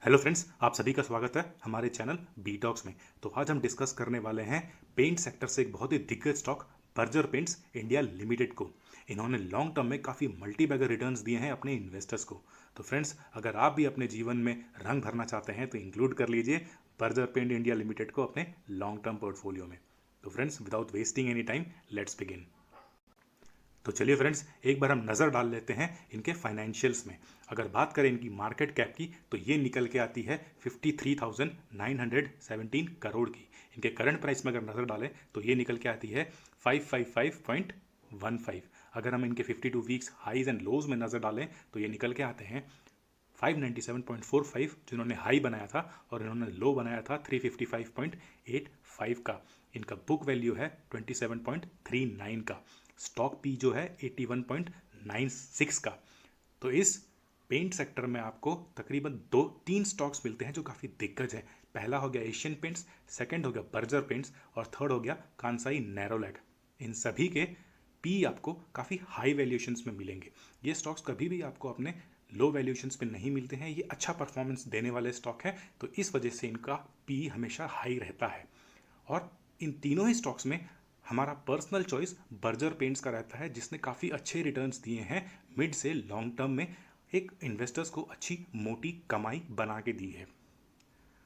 Hello friends, आप सभी का स्वागत है हमारे चैनल बी टॉक्स में। तो आज हम डिस्कस करने वाले हैं पेंट सेक्टर से एक बहुत ही दिग्गज stock Berger paints India limited को। इन्होंने लॉन्ग टर्म में काफ़ी मल्टी बैगर रिटर्न्स दिए हैं अपने इन्वेस्टर्स को। तो फ्रेंड्स, अगर आप भी अपने जीवन में रंग भरना चाहते हैं तो इंक्लूड कर लीजिए बर्जर पेंट इंडिया लिमिटेड को अपने लॉन्ग टर्म पोर्टफोलियो में। तो friends, without wasting any time, let's begin. तो चलिए फ्रेंड्स, एक बार हम नज़र डाल लेते हैं इनके फाइनेंशियल्स में। अगर बात करें इनकी मार्केट कैप की तो ये निकल के आती है 53,917 करोड़ की। इनके करंट प्राइस में अगर नज़र डालें तो ये निकल के आती है 555.15। अगर हम इनके 52 वीक्स हाईज एंड लोज में नज़र डालें तो ये निकल के आते हैं 597.45, जिन्होंने हाई बनाया था, और इन्होंने लो बनाया था 355.85 का। इनका बुक वैल्यू है 27.39 का। स्टॉक पी जो है 81.96 का। तो इस पेंट सेक्टर में आपको तकरीबन दो तीन स्टॉक्स मिलते हैं जो काफ़ी दिग्गज हैं। पहला हो गया एशियन पेंट्स, सेकंड हो गया बर्जर पेंट्स, और थर्ड हो गया कांसाई नैरोलैक। इन सभी के पी आपको काफ़ी हाई वैल्यूएशंस में मिलेंगे। ये स्टॉक्स कभी भी आपको अपने लो वैल्यूएशंस पे नहीं मिलते हैं। ये अच्छा परफॉर्मेंस देने वाले स्टॉक हैं, तो इस वजह से इनका पी हमेशा हाई रहता है। और इन तीनों ही स्टॉक्स में हमारा पर्सनल चॉइस बर्जर पेंट्स का रहता है, जिसने काफ़ी अच्छे रिटर्न्स दिए हैं मिड से लॉन्ग टर्म में, एक इन्वेस्टर्स को अच्छी मोटी कमाई बना के दी है।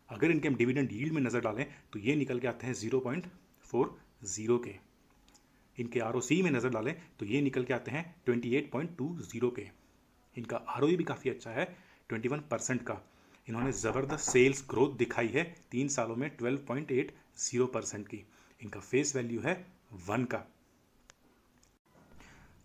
अगर इनके हम डिविडेंड यील्ड में नज़र डालें तो ये निकल के आते हैं 0.40 के। इनके आरओसी में नज़र डालें तो ये निकल के आते हैं 28.20 के। इनका आरओई भी काफ़ी अच्छा है, 21% का। इन्होंने ज़बरदस्त सेल्स ग्रोथ दिखाई है 3 सालों में 12.80% की। इनका फेस वैल्यू है 1 का।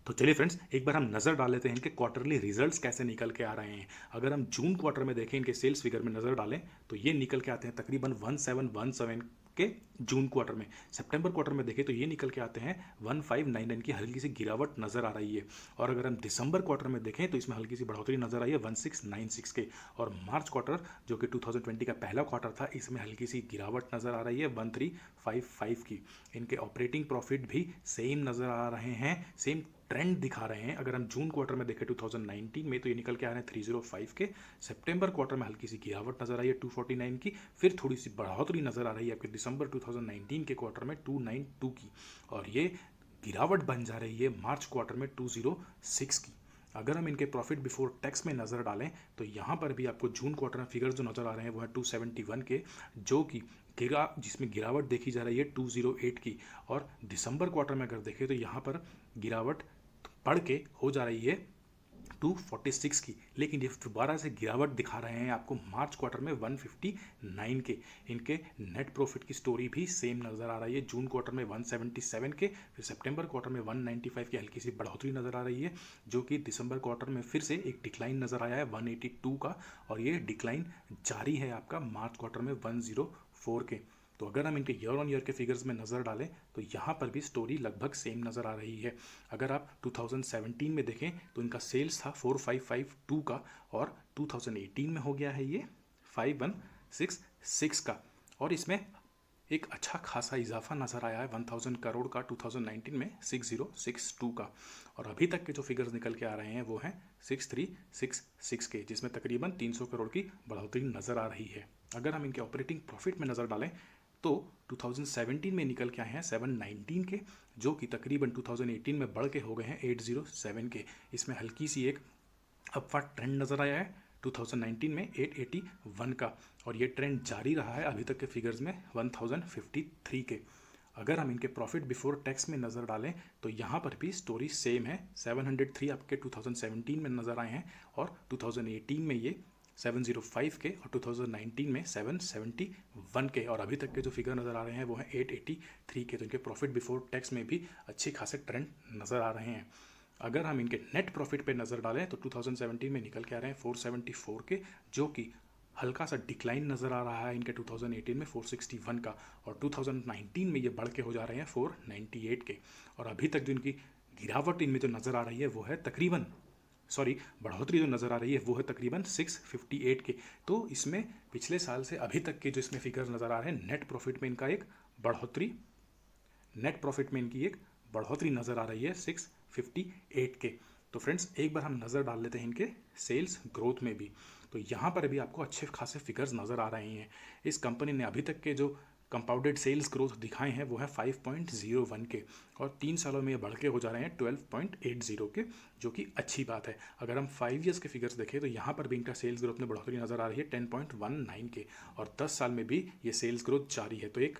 तो चलिए फ्रेंड्स, एक बार हम नज़र डाल लेते हैं इनके क्वार्टरली रिजल्ट्स कैसे निकल के आ रहे हैं। अगर हम जून क्वार्टर में देखें, इनके सेल्स फिगर में नज़र डालें तो ये निकल के आते हैं तकरीबन 1717 के जून क्वार्टर में। सितंबर क्वार्टर में देखें तो ये निकल के आते हैं 1599 की हल्की सी गिरावट नज़र आ रही है। और अगर हम दिसंबर क्वार्टर में देखें तो इसमें हल्की सी बढ़ोतरी नज़र आई है 1696 के। और मार्च क्वार्टर, जो कि 2020 का पहला क्वार्टर था, इसमें हल्की सी गिरावट नज़र आ रही है 1355 की। इनके ऑपरेटिंग प्रॉफिट भी सेम नज़र आ रहे हैं, सेम ट्रेंड दिखा रहे हैं। अगर हम जून क्वार्टर में देखें 2019 में तो ये निकल के आ रहे हैं 305 के। सितंबर क्वार्टर में हल्की सी गिरावट नजर आई है 249 की। फिर थोड़ी सी बढ़ोतरी नजर आ रही है आपके दिसंबर 2019 के क्वार्टर में 292 की। और ये गिरावट बन जा रही है मार्च क्वार्टर में 206 की। अगर हम इनके प्रॉफिट बिफोर टैक्स में नज़र डालें तो यहाँ पर भी आपको जून क्वार्टर में फिगर जो नज़र आ रहे हैं वो है 271 के, जो कि जिसमें गिरावट देखी जा रही है 208 की। और दिसंबर क्वार्टर में अगर देखें तो यहाँ पर गिरावट बढ़ के हो जा रही है 246 की। लेकिन ये दोबारा से गिरावट दिखा रहे हैं आपको मार्च क्वार्टर में 159 के। इनके नेट प्रॉफिट की स्टोरी भी सेम नज़र आ रही है, जून क्वार्टर में 177 के, फिर सितंबर क्वार्टर में 195 की हल्की सी बढ़ोतरी नज़र आ रही है, जो कि दिसंबर क्वार्टर में फिर से एक डिक्लाइन नज़र आया है 182 का। और ये डिक्लाइन जारी है आपका मार्च क्वार्टर में 104 के। तो अगर हम इनके ईयर ऑन ईयर के फिगर्स में नज़र डालें तो यहाँ पर भी स्टोरी लगभग सेम नज़र आ रही है। अगर आप 2017 में देखें तो इनका सेल्स था 4552 का, और 2018 में हो गया है ये 5166 का। और इसमें एक अच्छा खासा इजाफा नज़र आया है 1000 करोड़ का 2019 में 6062 का। और अभी तक के जो फिगर्स निकल के आ रहे हैं वो हैं 6366 के, जिसमें तकरीबन 300 करोड़ की बढ़ोतरी नज़र आ रही है। अगर हम इनके ऑपरेटिंग प्रॉफिट में नज़र डालें तो 2017 में निकल के आए हैं 719 के, जो कि तकरीबन 2018 में बढ़ के हो गए हैं 807 के। इसमें हल्की सी एक अपवर्ड ट्रेंड नज़र आया है 2019 में 881 का। और ये ट्रेंड जारी रहा है अभी तक के फिगर्स में 1053 के। अगर हम इनके प्रॉफिट बिफोर टैक्स में नज़र डालें तो यहाँ पर भी स्टोरी सेम है। 703 आपके 2017 में नज़र आए हैं, और 2018 में ये 705 के, और 2019 में 771 के। और अभी तक के जो फिगर नज़र आ रहे हैं वो हैं 883 के। तो इनके प्रॉफिट बिफोर टैक्स में भी अच्छे खासे ट्रेंड नज़र आ रहे हैं। अगर हम इनके नेट प्रॉफिट पे नज़र डालें तो 2017 में निकल के आ रहे हैं 474 के, जो कि हल्का सा डिक्लाइन नज़र आ रहा है इनके 2018 में 461 का। और 2019 में ये बढ़ के हो जा रहे हैं 498 के। और अभी तक जो इनकी गिरावट इनमें जो नज़र आ रही है वो है तकरीबन, सॉरी, बढ़ोतरी जो नज़र आ रही है वो है तकरीबन 658 के। तो इसमें पिछले साल से अभी तक के जो इसमें फिगर नज़र आ रहे हैं, नेट प्रॉफिट में इनका एक बढ़ोतरी, नेट प्रॉफिट में इनकी एक बढ़ोतरी नज़र आ रही है 658 के। तो फ्रेंड्स, एक बार हम नज़र डाल लेते हैं इनके सेल्स ग्रोथ में भी। तो यहाँ पर भी आपको अच्छे खासे फिगर्स नज़र आ रहे हैं। इस कंपनी ने अभी तक के जो कंपाउंडेड सेल्स ग्रोथ दिखाए हैं वो है 5.01 के, और 3 सालों में ये बढ़ के हो जा रहे हैं 12.80 के, जो कि अच्छी बात है। अगर हम 5 ईयर्स के फिगर्स देखें तो यहाँ पर भी इनका सेल्स ग्रोथ में बढ़ोतरी नज़र आ रही है 10.19 के, और 10 साल में भी ये सेल्स ग्रोथ जारी है तो एक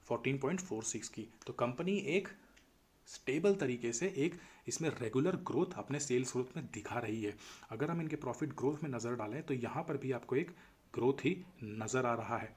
14.46 की। तो कंपनी एक स्टेबल तरीके से एक इसमें रेगुलर ग्रोथ अपने सेल्स ग्रोथ में दिखा रही है। अगर हम इनके प्रॉफिट ग्रोथ में नज़र डालें तो यहाँ पर भी आपको एक ग्रोथ ही नज़र आ रहा है।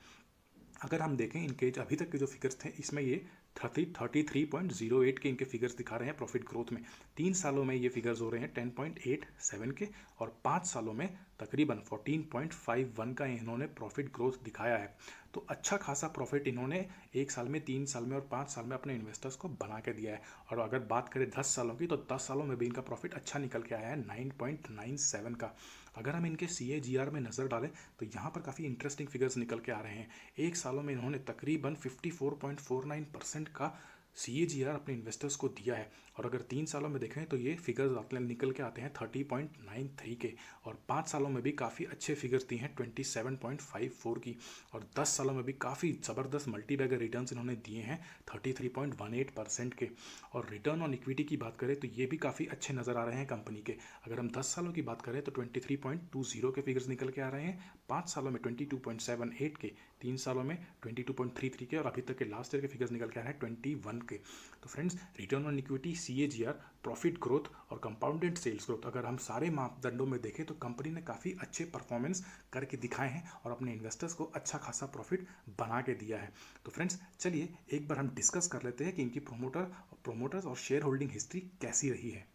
अगर हम देखें इनके अभी तक के जो फिगर्स थे इसमें ये 33.08 के इनके फिगर्स दिखा रहे हैं प्रॉफिट ग्रोथ में। 3 सालों में ये फिगर्स हो रहे हैं 10.87 के, और 5 सालों में तकरीबन 14.51 का इन्होंने प्रॉफिट ग्रोथ दिखाया है। तो अच्छा खासा प्रॉफिट इन्होंने 1 साल में, 3 साल में और 5 साल में अपने इन्वेस्टर्स को बना के दिया है। और अगर बात करें 10 सालों की, तो 10 सालों में भी इनका प्रॉफिट अच्छा निकल के आया है 9.97 का। अगर हम इनके CAGR में नज़र डालें तो यहाँ पर काफ़ी इंटरेस्टिंग फिगर्स निकल के आ रहे हैं। 1 सालों में इन्होंने तकरीबन 54.49% का CAGR अपने इन्वेस्टर्स को दिया है। और अगर 3 सालों में देखें तो ये फिगर्स निकल के आते हैं 30.93 के, और 5 सालों में भी काफ़ी अच्छे फिगर्स दिए हैं 27.54 की, और 10 सालों में भी काफ़ी ज़बरदस्त मल्टीबैगर रिटर्न्स इन्होंने दिए हैं 33.18% के। और रिटर्न ऑन इक्विटी की बात करें तो ये भी काफ़ी अच्छे नज़र आ रहे हैं कंपनी के। अगर हम 10 सालों की बात करें तो 23.20 के फिगर्स निकल के आ रहे हैं, 5 सालों में 22.78 के, 3 सालों में 22.33 के, और अभी तक के लास्ट ईयर के फिगर्स निकल के आ रहे हैं 21 के। तो friends, return on equity, CAGR, profit growth और कंपाउंडेड सेल्स ग्रोथ, अगर हम सारे मापदंडों में देखें तो कंपनी ने काफ़ी अच्छे परफॉर्मेंस करके दिखाए हैं और अपने इन्वेस्टर्स को अच्छा खासा प्रॉफिट बना के दिया है। तो फ्रेंड्स, चलिए एक बार हम डिस्कस कर लेते हैं कि इनकी प्रोमोटर्स और शेयर होल्डिंग हिस्ट्री कैसी रही है।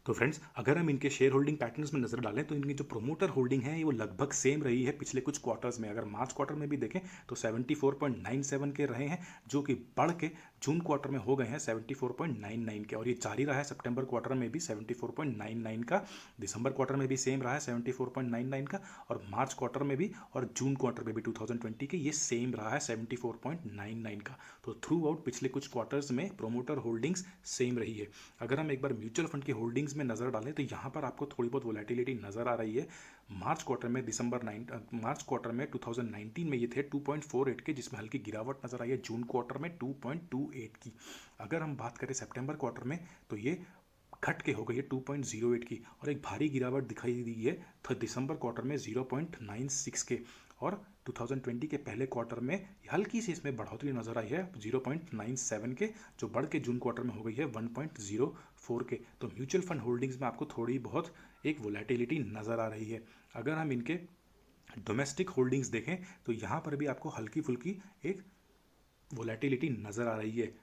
तो फ्रेंड्स, अगर हम इनके शेयर होल्डिंग पैटर्न्स में नज़र डालें तो इनकी जो प्रोमोटर होल्डिंग है वो लगभग सेम रही है पिछले कुछ क्वार्टर्स में। अगर मार्च क्वार्टर में भी देखें तो 74.97 के रहे हैं, जो कि बढ़ के जून क्वार्टर में हो गए हैं 74.99 के, और ये जारी रहा है सितंबर क्वार्टर में भी 74.99 का, दिसंबर क्वार्टर में भी सेम रहा है 74.99 का, और मार्च क्वार्टर में भी और जून क्वार्टर में भी 2020 के ये सेम रहा है 74.99 का। तो थ्रू आउट पिछले कुछ क्वार्टर्स में प्रोमोटर होल्डिंग्स सेम रही है। अगर हम एक बार म्यूचुअल फंड की होल्डिंग्स में नज़र डालें तो यहाँ पर आपको थोड़ी बहुत वोलेटिलिटी नज़र आ रही है। मार्च क्वार्टर में 2019 में ये थे 2.48 के, जिसमें हल्की गिरावट नज़र आई है। जून क्वार्टर में 2.28 की। अगर हम बात करें सितंबर क्वार्टर में तो ये घट के हो गई है 2.08 की, और एक भारी गिरावट दिखाई दी है तो दिसंबर क्वार्टर में 0.96 के, और 2020 के पहले क्वार्टर में हल्की सी इसमें बढ़ोतरी नजर आई है 0.97 के, जो बढ़ के जून क्वार्टर में हो गई है 1.04 के। तो म्यूचुअल फंड होल्डिंग्स में आपको थोड़ी बहुत एक वोलेटिलिटी नज़र आ रही है। अगर हम इनके डोमेस्टिक होल्डिंग्स देखें तो यहाँ पर भी आपको हल्की फुल्की एक वोलेटिलिटी नज़र आ रही है।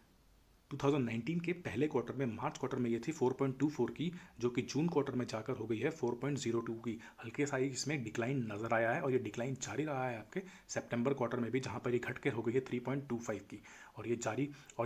2019 के पहले क्वार्टर में, मार्च क्वार्टर में ये थी 4.24 की, जो कि जून क्वार्टर में जाकर हो गई है 4.02 की। हल्के सा इसमें डिक्लाइन नज़र आया है, और ये डिक्लाइन जारी रहा है आपके सितंबर क्वार्टर में भी, जहाँ पर ये घट कर हो गई है 3.25 की, और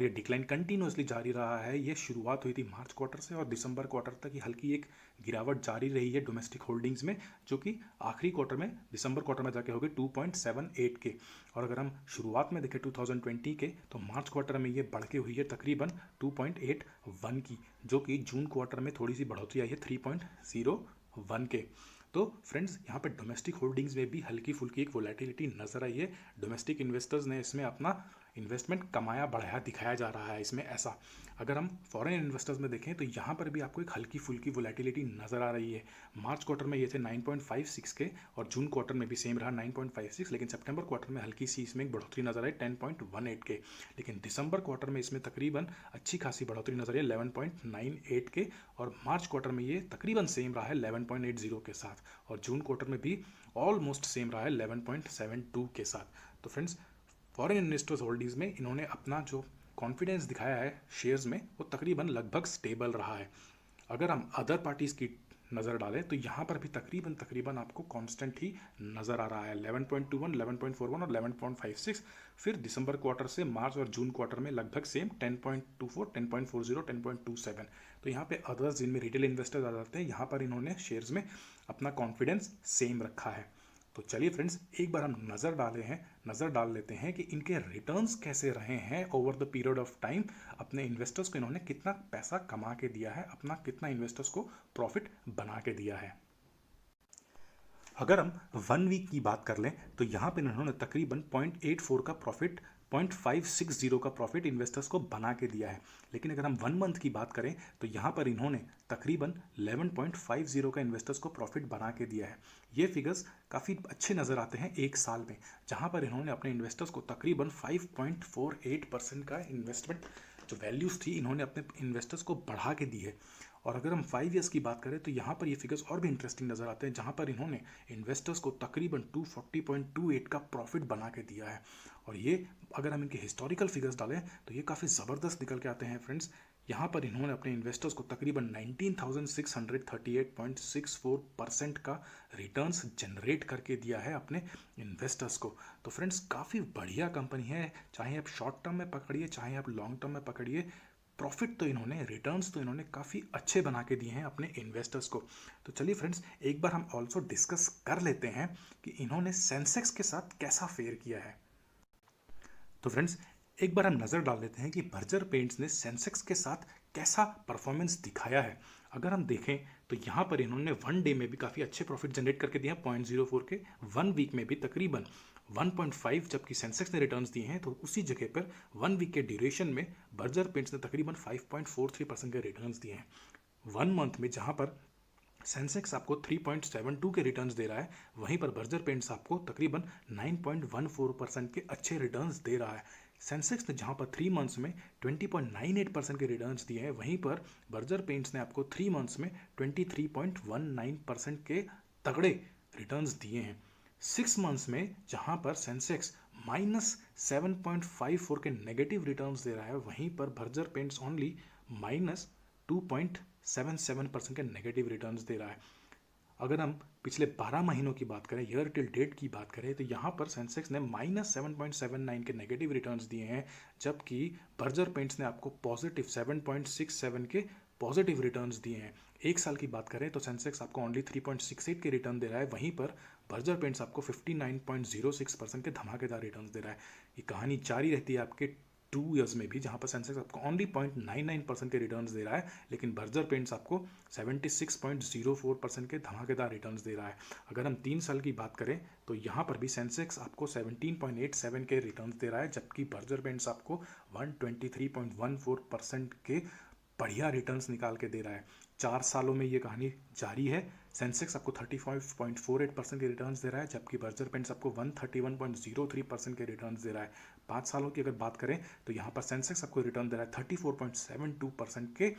ये डिक्लाइन कंटिन्यूसली जारी रहा है। ये शुरुआत हुई थी मार्च क्वार्टर से, और दिसंबर क्वार्टर तक ही हल्की एक गिरावट जारी रही है डोमेस्टिक होल्डिंग्स में, जो कि आखिरी क्वार्टर में, दिसंबर क्वार्टर में जाके हो गई 2.78 के। और अगर हम शुरुआत में देखें 2020 के, तो मार्च क्वार्टर में ये बढ़ के हुई है तकरीबन 2.81 की, जो कि जून क्वार्टर में थोड़ी सी बढ़ोतरी आई है 3.01 के। तो फ्रेंड्स, यहाँ पे डोमेस्टिक होल्डिंग्स में भी हल्की फुल्की एक वोलेटिलिटी नज़र आई है। डोमेस्टिक इन्वेस्टर्स ने इसमें अपना इन्वेस्टमेंट कमाया बढ़ाया दिखाया जा रहा है इसमें ऐसा। अगर हम फॉरेन इन्वेस्टर्स में देखें तो यहाँ पर भी आपको एक हल्की फुल्की वोलेटिलिटी नज़र आ रही है। मार्च क्वार्टर में ये थे 9.56 के, और जून क्वार्टर में भी सेम रहा 9.56, लेकिन सितंबर क्वार्टर में हल्की सी इसमें एक बढ़ोतरी नजर आई 10.18 के, लेकिन दिसंबर क्वार्टर में इसमें तकरीबन अच्छी खासी बढ़ोतरी नजर आई 11.98 के, और मार्च क्वार्टर में ये तकरीबन सेम रहा है 11.80 के साथ, और जून क्वार्टर में भी ऑलमोस्ट सेम रहा है 11.72 के साथ। तो फ्रेंड्स, फॉरेन इन्वेस्टर्स होल्डिंग्स में इन्होंने अपना जो कॉन्फिडेंस दिखाया है शेयर्स में, वो तकरीबन लगभग स्टेबल रहा है। अगर हम अदर पार्टीज़ की नज़र डालें तो यहाँ पर भी तकरीबन आपको कांस्टेंट ही नज़र आ रहा है 11.21, 11.41 और 11.56। फिर दिसंबर क्वार्टर से मार्च और जून क्वार्टर में लगभग सेम 10.24, 10.40, 10.27। तो यहाँ पे अदर्स जिनमें रिटेल इन्वेस्टर्स आ जाते हैं, यहाँ पर इन्होंने शेयर्स में अपना कॉन्फिडेंस सेम रखा है। तो चलिए फ्रेंड्स, एक बार हम नज़र डाल लेते हैं कि इनके रिटर्न्स कैसे रहे हैं over the period of time. अपने इन्वेस्टर्स को इन्होंने कितना पैसा कमा के दिया है, अपना कितना इन्वेस्टर्स को प्रॉफिट बना के दिया है। अगर हम 1 वीक की बात कर लें तो यहाँ पर इन्होंने तकरीबन 0.84 का प्रॉफिट 0.560 का प्रॉफिट इन्वेस्टर्स को बना के दिया है। लेकिन अगर हम 1 मंथ की बात करें तो यहाँ पर इन्होंने तकरीबन 11.50 का इन्वेस्टर्स को प्रॉफिट बना के दिया है। ये फिगर्स काफ़ी अच्छे नज़र आते हैं एक साल में, जहाँ पर इन्होंने अपने इन्वेस्टर्स को तकरीबन 5.48% का इन्वेस्टमेंट जो वैल्यूज़ थी इन्होंने अपने इन्वेस्टर्स को बढ़ा के दी है। और अगर हम 5 ईयर्स की बात करें तो यहाँ पर ये फिगर्स और भी इंटरेस्टिंग नज़र आते हैं, जहाँ पर इन्होंने इन्वेस्टर्स को तकरीबन 240.28 का प्रॉफिट बना के दिया है। और ये अगर हम इनके हिस्टोरिकल फिगर्स डालें तो ये काफ़ी ज़बरदस्त निकल के आते हैं फ्रेंड्स। यहाँ पर इन्होंने अपने इन्वेस्टर्स को तकरीबन 19,638.64% का रिटर्न्स जनरेट करके दिया है अपने इन्वेस्टर्स को। तो फ्रेंड्स काफ़ी बढ़िया कंपनी है, चाहे आप शॉर्ट टर्म में पकड़िए चाहे आप लॉन्ग टर्म में पकड़िए, प्रॉफिट तो इन्होंने, रिटर्न्स तो इन्होंने काफ़ी अच्छे बना के दिए हैं अपने इन्वेस्टर्स को। तो चलिए फ्रेंड्स एक बार हम ऑल्सो डिस्कस कर लेते हैं कि इन्होंने सेंसेक्स के साथ कैसा फेयर किया है। तो फ्रेंड्स एक बार हम नज़र डाल लेते हैं कि बर्जर पेंट्स ने सेंसेक्स के साथ कैसा परफॉर्मेंस दिखाया है। अगर हम देखें तो यहाँ पर इन्होंने 1 डे में भी काफ़ी अच्छे प्रॉफिट जनरेट करके दिए हैं 0.04 के, 1 वीक में भी तकरीबन 1.5 जबकि सेंसेक्स ने रिटर्न्स दिए हैं, तो उसी जगह पर 1 वीक के ड्यूरेशन में बर्जर पेंट्स ने तकरीबन 5.43% के रिटर्न्स दिए हैं। 1 मंथ में जहाँ पर सेंसेक्स आपको 3.72 के रिटर्न्स दे रहा है, वहीं पर बर्जर पेंट्स आपको तकरीबन 9.14% के अच्छे रिटर्न्स दे रहा है। सेंसेक्स ने जहां पर 3 मंथ्स में 20.98% के रिटर्न्स दिए हैं, वहीं पर बर्जर पेंट्स ने आपको 3 मंथ्स में 23.19% के तगड़े रिटर्न्स दिए हैं। 6 मंथ्स में जहां पर सेंसेक्स -7.54 के नेगेटिव रिटर्न्स दे रहा है, वहीं पर बर्जर पेंट्स ओनली -2.77% के नेगेटिव रिटर्न्स दे रहा है। अगर हम पिछले 12 महीनों की बात करें, ईयर टिल डेट की बात करें, तो यहाँ पर सेंसेक्स ने -7.79 के नेगेटिव रिटर्न्स दिए हैं, जबकि बर्जर पेंट्स ने आपको +7.67 के पॉजिटिव रिटर्न्स दिए हैं। एक साल की बात करें तो सेंसेक्स आपको ओनली 3.68 के रिटर्न दे रहा है, वहीं पर बर्जर पेंट्स आपको 59.06% के धमाकेदार रिटर्न्स दे रहा है। ये कहानी जारी रहती है आपके 2 ईयर्स में भी, जहां पर सेंसेक्स आपको ओनली 0.99% के रिटर्न्स दे रहा है, लेकिन बर्जर पेंट्स आपको 76.04% के धमाकेदार रिटर्न्स दे रहा है। अगर हम 3 साल की बात करें तो यहाँ पर भी सेंसेक्स आपको 17.87 के रिटर्न्स दे रहा है, जबकि बर्जर पेंट्स आपको 123.14% के बढ़िया रिटर्न्स निकाल के दे रहा है। 4 सालों में ये कहानी जारी है। सेंसेक्स आपको 35.48% के रिटर्न्स दे रहा है, जबकि बर्जर पेंट्स आपको 131.03% के रिटर्न्स दे रहा है। 5 सालों की अगर बात करें तो यहाँ पर सेंसेक्स आपको रिटर्न दे रहा है 34.72% के,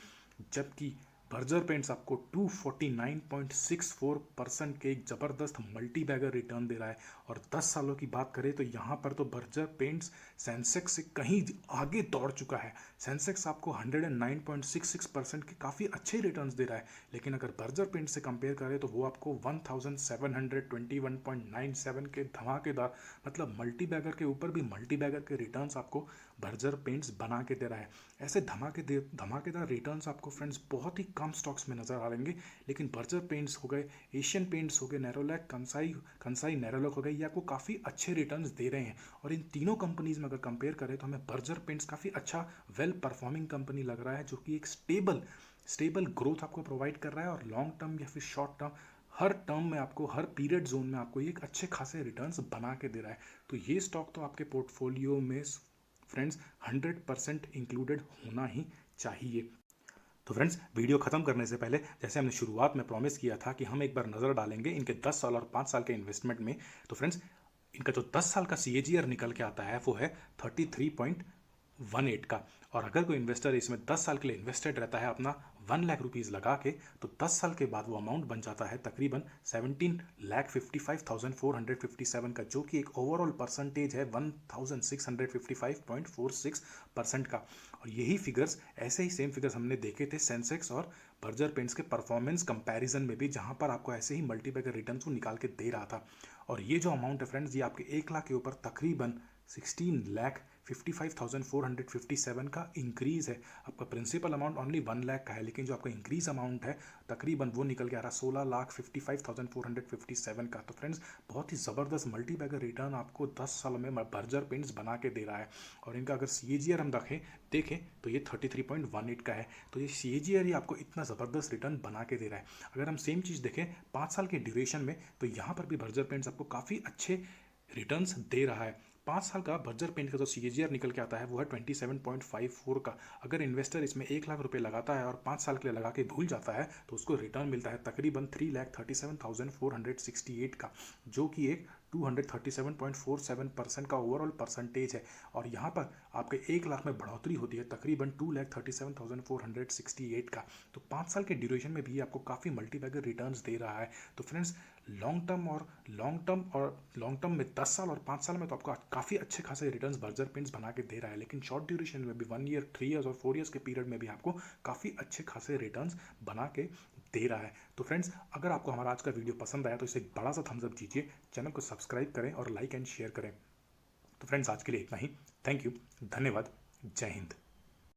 जबकि बर्जर पेंट्स आपको 249.64% के एक ज़बरदस्त मल्टी बैगर रिटर्न दे रहा है। और 10 सालों की बात करें तो यहाँ पर तो बर्जर पेंट्स सेंसेक्स से कहीं आगे दौड़ चुका है। सेंसेक्स आपको 109.66% के काफ़ी अच्छे रिटर्न्स दे रहा है, लेकिन अगर बर्जर पेंट्स से कंपेयर करें तो वो आपको 1721.97 के धमाकेदार, मतलब मल्टी बैगर के ऊपर भी मल्टी बैगर के रिटर्न्स आपको बर्जर पेंट्स बना के दे रहा है। ऐसे धमाकेदार रिटर्न्स आपको फ्रेंड्स बहुत ही कम स्टॉक्स में नजर आ लेंगे, लेकिन बर्जर पेंट्स हो गए, एशियन पेंट्स हो गए, नेरोलैक, कंसाई नेरोलैक हो गए, ये आपको काफ़ी अच्छे रिटर्न्स दे रहे हैं। और इन तीनों कंपनीज में अगर कंपेयर करें तो हमें बर्जर पेंट्स काफ़ी अच्छा वेल परफॉर्मिंग कंपनी लग रहा है, जो कि एक स्टेबल ग्रोथ आपको प्रोवाइड कर रहा है, और लॉन्ग टर्म या फिर शॉर्ट टर्म हर टर्म में आपको, हर पीरियड जोन में आपको ये एक अच्छे खासे रिटर्न्स बना के दे रहा है। तो ये स्टॉक तो आपके पोर्टफोलियो में फ्रेंड्स 100% इंक्लूडेड होना ही चाहिए। तो फ्रेंड्स वीडियो खत्म करने से पहले, जैसे हमने शुरुआत में प्रॉमिस किया था कि हम एक बार नज़र डालेंगे इनके 10 साल और 5 साल के इन्वेस्टमेंट में, तो फ्रेंड्स इनका जो 10 साल का CAGR निकल के आता है वो है 33.18 का। और अगर कोई इन्वेस्टर इसमें 10 साल के लिए इन्वेस्टेड रहता है अपना 1 लाख रुपीज़ लगा के, तो 10 साल के बाद वो अमाउंट बन जाता है तकरीबन 17,55,457 का, जो कि एक ओवरऑल परसेंटेज है 1655.46% का। और यही फिगर्स, ऐसे ही सेम फिगर्स हमने देखे थे सेंसेक्स और बर्जर पेंट्स के परफॉर्मेंस कंपैरिजन में भी, जहां पर आपको ऐसे ही मल्टीपैकर रिटर्न्स को निकाल के दे रहा था। और ये जो अमाउंट है फ्रेंड्स, ये आपके 1 लाख के ऊपर तकरीबन 16,55,457 का इंक्रीज़ है। आपका प्रिंसिपल अमाउंट ओनली 1 लाख का है, लेकिन जो आपका इंक्रीज अमाउंट है तकरीबन वो निकल के आ रहा है 16,55,457 का। तो फ्रेंड्स बहुत ही ज़बरदस्त मल्टी बैगर रिटर्न आपको 10 साल में बर्जर पेंट्स बना के दे रहा है। और इनका अगर CAGR हम देखें तो ये 33.18 का है। तो ये CAGR ही आपको इतना ज़बरदस्त रिटर्न बना के दे रहा है। अगर हम सेम चीज़ देखें 5 साल के ड्यूरेशन में, तो यहाँ पर भी बर्जर पेंट्स आपको काफ़ी अच्छे रिटर्न्स दे रहा है। 5 साल का बर्जर पेंट का जो CAGR निकल के आता है वो है 27.54 का। अगर इन्वेस्टर इसमें 1 लाख रुपए लगाता है और 5 साल के लिए लगा के भूल जाता है तो उसको रिटर्न मिलता है तकरीबन 3,37,468 का, जो कि एक 237.47% का ओवरऑल परसेंटेज है। और यहाँ पर आपके 1 लाख में बढ़ोतरी होती है तकरीबन 2,37,468 का। तो 5 साल के ड्यूरेशन में भी आपको काफ़ी मल्टी बैगर रिटर्न्स दे रहा है। तो फ्रेंड्स लॉन्ग टर्म में 10 साल और 5 साल में तो आपको काफ़ी अच्छे खासे रिटर्न्स बर्जर पेंट्स बना के दे रहा है, लेकिन शॉर्ट ड्यूरेशन में भी 1 ईयर, 3 ईयर्स और 4 ईयर्स के पीरियड में भी आपको काफ़ी अच्छे खासे रिटर्न्स बना के दे रहा है। तो फ्रेंड्स अगर आपको हमारा आज का वीडियो पसंद आया तो इसे एक बड़ा सा थम्स अप दीजिए, चैनल को सब्सक्राइब करें और लाइक एंड शेयर करें। तो फ्रेंड्स आज के लिए इतना ही। थैंक यू, धन्यवाद, जय हिंद।